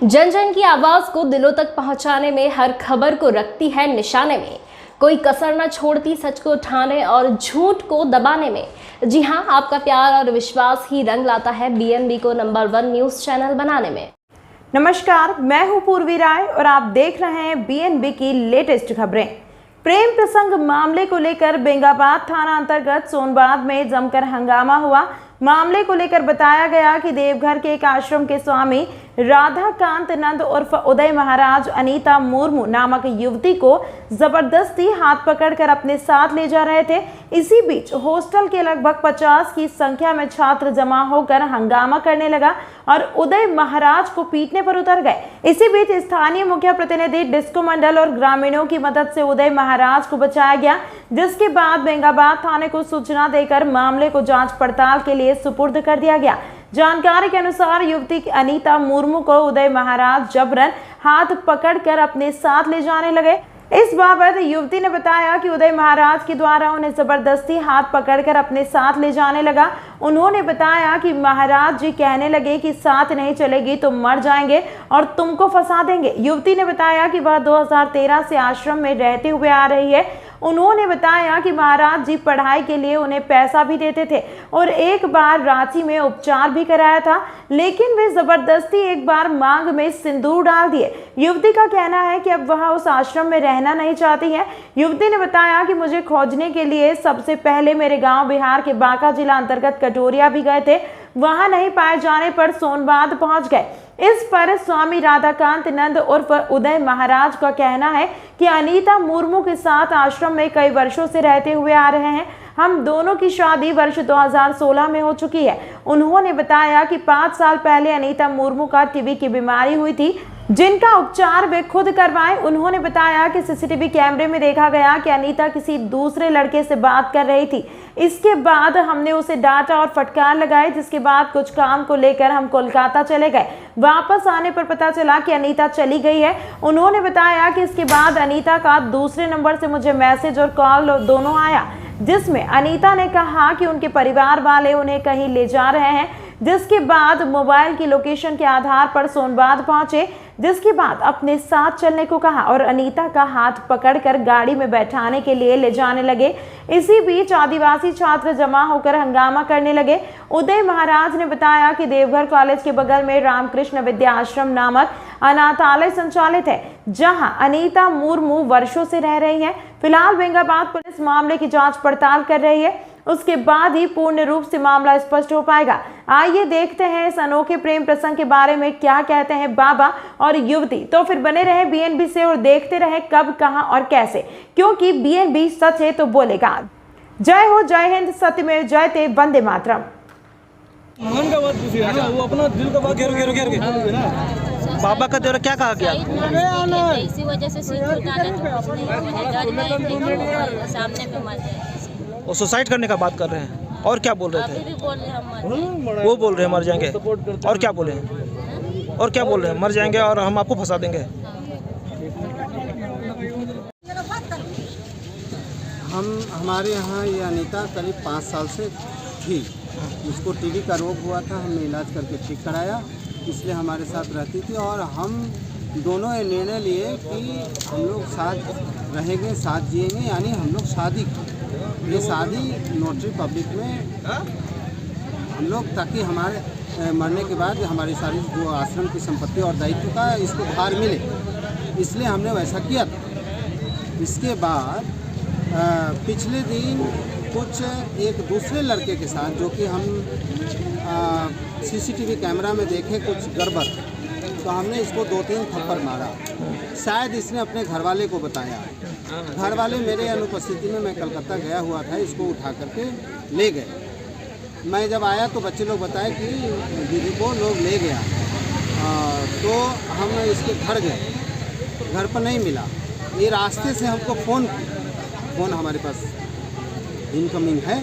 जन जन की आवाज को दिलों तक पहुंचाने में हर खबर को रखती है निशाने में, कोई कसर न छोड़ती सच को उठाने और झूठ को दबाने में। जी हां, आपका प्यार और विश्वास ही रंग लाता है बीएनबी को नंबर 1 न्यूज चैनल बनाने में। नमस्कार, मैं हूं पूर्वी राय और आप देख रहे हैं बीएनबी की लेटेस्ट खबरें। प्रेम प्रसंग मामले को लेकर बेंगाबाद थाना अंतर्गत सोनबाद में जमकर हंगामा हुआ। मामले को लेकर बताया गया कि देवघर के एक आश्रम के स्वामी राधाकांत नंद उर्फ उदय महाराज अनीता मुर्मू नामक युवती को जबरदस्ती हाथ पकड़कर अपने साथ ले जा रहे थे। इसी बीच हॉस्टल के लगभग 50 की संख्या में छात्र जमा होकर हंगामा करने लगा और उदय महाराज को पीटने पर उतर गए। इसी बीच स्थानीय मुखिया प्रतिनिधि डिस्को मंडल और ग्रामीणों की मदद से उदय महाराज को बचाया गया, जिसके बाद बेंगाबाद थाने को सूचना देकर मामले को जांच पड़ताल के लिए सुपुर्द कर दिया गया। जानकारी के अनुसार युवती अनीता मुर्मू को उदय महाराज जबरन हाथ पकड़कर अपने साथ ले जाने लगे। इस बाबत युवती ने बताया कि उदय महाराज के द्वारा उन्हें जबरदस्ती हाथ पकड़कर अपने साथ ले जाने लगा। उन्होंने बताया कि महाराज जी कहने लगे कि साथ नहीं चलेगी तो मर जाएंगे और तुमको फंसा देंगे। युवती ने बताया कि वह 2013 से आश्रम में रहते हुए आ रही है। उन्होंने बताया कि महाराज जी पढ़ाई के लिए उन्हें पैसा भी देते थे और एक बार रांची में उपचार भी कराया था, लेकिन वे जबरदस्ती एक बार मांग में सिंदूर डाल दिए। युवती का कहना है कि अब वह उस आश्रम में रहना नहीं चाहती है। युवती ने बताया कि मुझे खोजने के लिए सबसे पहले मेरे गांव बिहार के बांका जिला अंतर्गत कटोरिया भी गए थे, वहां नहीं पाए जाने पर सोनबाद पहुंच गए। इस पर स्वामी राधाकांत नंद उर्फ उदय महाराज का कहना है कि अनीता मुर्मू के साथ आश्रम में कई वर्षों से रहते हुए आ रहे हैं। हम दोनों की शादी वर्ष 2016 में हो चुकी है। उन्होंने बताया कि 5 साल पहले अनीता मुर्मू का टीबी की बीमारी हुई थी, जिनका उपचार वे खुद करवाएं। उन्होंने बताया कि सीसीटीवी कैमरे में देखा गया कि अनीता किसी दूसरे लड़के से बात कर रही थी। इसके बाद हमने उसे डांटा और फटकार लगाई, जिसके बाद कुछ काम को लेकर हम कोलकाता चले गए। वापस आने पर पता चला कि अनीता चली गई है। उन्होंने बताया कि इसके बाद अनीता का दूसरे नंबर से मुझे मैसेज और कॉल दोनों आया, जिसमें अनीता ने कहा कि उनके परिवार वाले उन्हें कहीं ले जा रहे हैं। जिसके बाद मोबाइल की लोकेशन के आधार पर सोनबाद पहुंचे, जिसके बाद अपने साथ चलने को कहा और अनीता का हाथ पकड़कर गाड़ी में बैठाने के लिए ले जाने लगे। इसी बीच आदिवासी छात्र जमा होकर हंगामा करने लगे। उदय महाराज ने बताया कि देवघर कॉलेज के बगल में रामकृष्ण विद्या आश्रम नामक अनाथालय संचालित है, जहां अनीता मुर्मू वर्षों से रह रही हैं। फिलहाल बेंगाबाद पुलिस मामले की जांच पड़ताल कर रही है, उसके बाद ही पूर्ण रूप से मामला स्पष्ट हो पाएगा। आइए देखते हैं इस अनोखे प्रेम प्रसंग के बारे में क्या कहते हैं बाबा और युवती। तो फिर बने रहे बीएनबी से और देखते रहे कब, कहां और कैसे, क्योंकि बीएनबी सच है तो बोलेगा। जय हो, जय हिंद, सत्यमेव जयते, वंदे मातरम। मन का बात पूछिए ना, वो अपना दिल का बात बाबा का द्वारा क्या कहा गया? इसी वजह से सामने में मर जाए। वो सुसाइड करने का बात कर रहे हैं और क्या बोल रहे थे? अभी भी बोल रहे हैं वो बोल रहे हैं मर जाएंगे और क्या बोले हैं? और क्या बोल रहे हैं? मर जाएंगे और हम आपको फंसा देंगे। हमारे यहाँ ये अनीता करीब 5 साल से थी। उसको टीबी का रोग हुआ था, हमने इलाज करके ठीक कराया, इसलिए हमारे साथ रहती थी। और हम दोनों ये निर्णय लिए कि हम लोग साथ रहेंगे, साथ जिएंगे, यानी हम लोग शादी की। ये शादी नोटरी पब्लिक में हम लोग, ताकि हमारे मरने के बाद हमारी सारी जो आश्रम की संपत्ति और दायित्व का इसको भार मिले, इसलिए हमने वैसा किया था। इसके बाद पिछले दिन कुछ एक दूसरे लड़के के साथ, जो कि हम सीसीटीवी कैमरा में देखे कुछ गड़बड़, तो हमने इसको 2-3 थप्पड़ मारा। शायद इसने अपने घरवाले को बताया। घरवाले मेरे अनुपस्थिति में, मैं कलकत्ता गया हुआ था, इसको उठा करके ले गए। मैं जब आया तो बच्चे लोग बताए कि दीदी को लोग ले गया। तो हम इसके घर गए, घर पर नहीं मिला। ये रास्ते से हमको फ़ोन हमारे पास इनकमिंग है।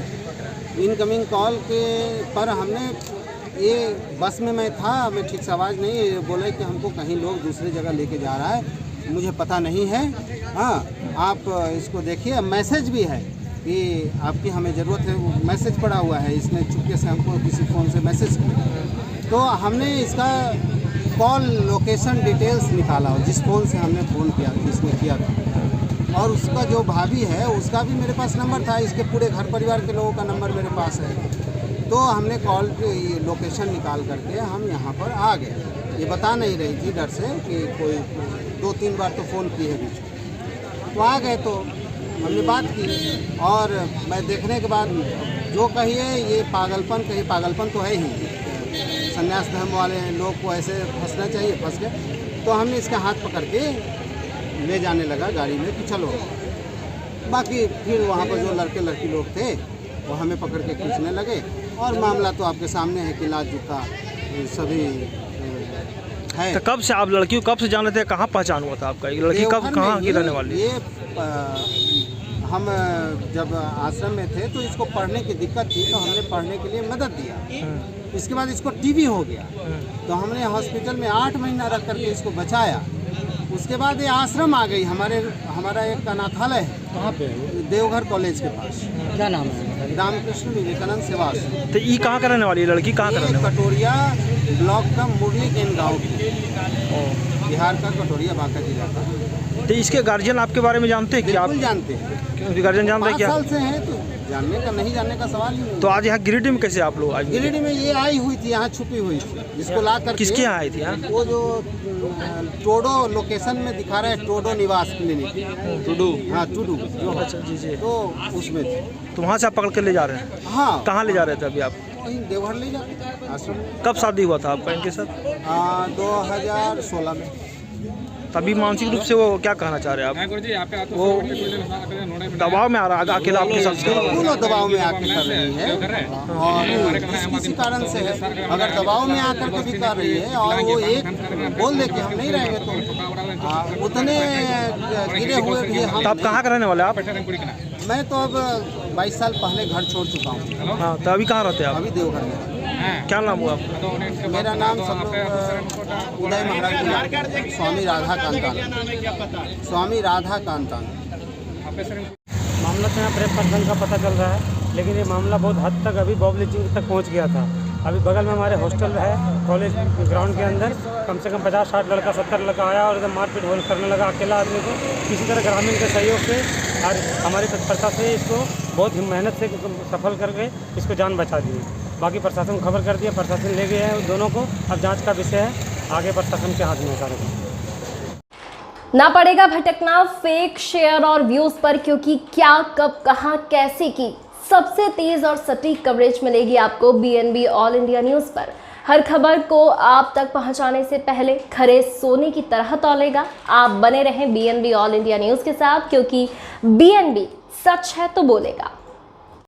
इनकमिंग कॉल के पर हमने, ये बस में मैं था, मैं ठीक से आवाज़ नहीं, बोले कि हमको कहीं लोग दूसरी जगह लेके जा रहा है, मुझे पता नहीं है। हाँ, आप इसको देखिए। मैसेज भी है कि आपकी हमें ज़रूरत है, वो मैसेज पड़ा हुआ है। इसने चुपके से हमको किसी फ़ोन से मैसेज किया, तो हमने इसका कॉल लोकेशन डिटेल्स निकाला जिस फ़ोन से हमने फ़ोन किया, जिसने किया था, और उसका जो भाभी है उसका भी मेरे पास नंबर था, इसके पूरे घर परिवार के लोगों का नंबर मेरे पास है। तो हमने कॉल लोकेशन निकाल करके हम यहाँ पर आ गए। ये बता नहीं रही थी डर से कि कोई 2-3 बार तो फ़ोन की है बीच में, तो आ गए। तो हमने बात की और मैं देखने के बाद जो कहिए ये पागलपन, कहिए पागलपन तो है ही, संन्यास धर्म वाले लोग को ऐसे फंसना चाहिए, फंस गए। तो हमने इसका हाथ पकड़ के ले जाने लगा गाड़ी में कि चलो। बाकी फिर वहाँ पर जो लड़के लड़की लोग थे वो हमें पकड़ के खींचने लगे, और मामला तो आपके सामने है कि लात जूता सभी है। तो कब से आप लड़की को कब से जान रहे थे, कहाँ पहचान हुआ था आपका, ये लड़की कब कहाँ की रहने वाली? ये हम जब आश्रम में थे तो इसको पढ़ने की दिक्कत थी, तो हमने पढ़ने के लिए मदद दिया। इसके बाद इसको टीबी हो गया, तो हमने हॉस्पिटल में 8 महीना रख करके इसको बचाया। उसके बाद ये आश्रम आ गई। हमारा एक अनाथालय है, कहाँ पे? देवघर कॉलेज के पास। क्या नाम है? रामकृष्ण विवेकानंद सेवा आश्रम। तो ये कहाँ का रहने वाली है लड़की, कहाँ का रहने वाली? कटोरिया ब्लॉक का मुरलीगंज गाँव की, बिहार का कटोरिया बांका जिला का। तो इसके गार्जियन आपके बारे में जानते हैं क्या? आप बिल्कुल जानते हैं, क्योंकि गार्जियन जानते हैं 5 क्या? साल से हैं, तो जानने का नहीं जानने का सवाल ही नहीं। तो आज यहाँ गिरिडीह में कैसे आप लोग आज? गिरिडीह में ये आई हुई थी, यहाँ छुपी हुई थी, जिसको ला कर किसके यहाँ आई थी? यहाँ वो जो टोडो लोकेशन में दिखा रहा है, टोडो निवास क्लिनिक, टुडू। हाँ टुडू जो, अच्छा जी जी। तो उसमें थे। तो वहाँ से आप पकड़ के ले जा रहे हैं? हाँ, कहाँ ले जा रहे थे अभी आप? वहीं देवघर ले जाते आश्रम में। कब शादी हुआ था आपका इनके साथ? 2016 में। तभी मानसिक रूप से वो क्या कहना चाह रहे हैं आप? वो दबाव में आ रहा है अकेला आपके साथ? वो दबाव में आके कर रही है, और किसी कारण से है। अगर दबाव में आकर के भी कर रही है और वो एक बोल दे कि हम नहीं रहेंगे, तो उतने गिरे हुए भी हम। तो आप कहाँ का रहने वाले आप? मैं तो अब 22 साल पहले घर छोड़ चुका हूँ। हाँ, तो अभी कहाँ रहते हैं आप? अभी देवघर में। क्या नाम हुआ आपका? मेरा नाम सब लोग उदय महाराज, स्वामी राधा कांतान, स्वामी राधा कांतान। मामला तो यहाँ प्रेम प्रसंग का पता चल रहा है, लेकिन ये मामला बहुत हद तक अभी बॉब लीचिंग तक पहुँच गया था। अभी बगल में हमारे हॉस्टल है, कॉलेज ग्राउंड के अंदर कम से कम 50-60 लड़का 70 लड़का आया और एकदम मारपीट होल करने लगा अकेला आदमी को। किसी तरह ग्रामीण के सहयोग से और हमारी तत्परता से इसको बहुत ही मेहनत से सफल करके इसको जान बचा दी। बाकी प्रशासन को खबर कर दिया, प्रशासन ले गए हैं उन दोनों को। अब जांच का विषय है, आगे प्रशासन के हाथ में सारे। ना पड़ेगा भटकना फेक शेयर और व्यूज पर, क्योंकि क्या कब कहां कैसे की सबसे तेज और सटीक कवरेज मिलेगी आपको BNB ऑल इंडिया न्यूज़ पर। हर खबर को आप तक पहुंचाने से पहले खरे सोने की तरह तौलेगा। आप बने रहें BNB ऑल इंडिया न्यूज़ के साथ, क्योंकि BNB सच है तो बोलेगा।